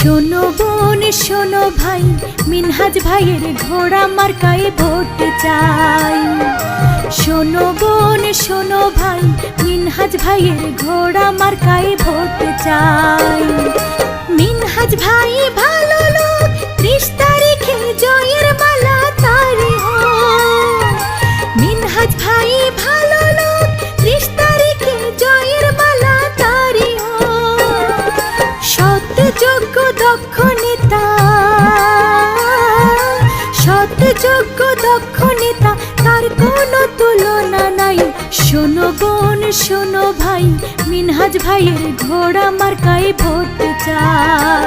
শোনো বোন শোনো ভাই, মিনহাজ ভাইয়ের ঘোড়া মার্কায় ভোট চাই। শোনো বোন শোনো ভাই, মিনহাজ ভাইয়ের ঘোড়া মার্কায় ভোট চাই। মিনহাজ ভাই ভালো লোক, 30 তারিখে জয়ের মালা তারি হোক। মিনহাজ ভাই ভালো লোক, 30 তারিখে জয়ের মালা তারি হোক। সৎ যোগ্য দক্ষ নেতা, সৎ যোগ্য দক্ষ নেতা, তার কোনো তুলনা নাই। শোনো বোন শোনো ভাই, মিনহাজ ভাইয়ের ঘোড়া মার্কায় ভোট চাই।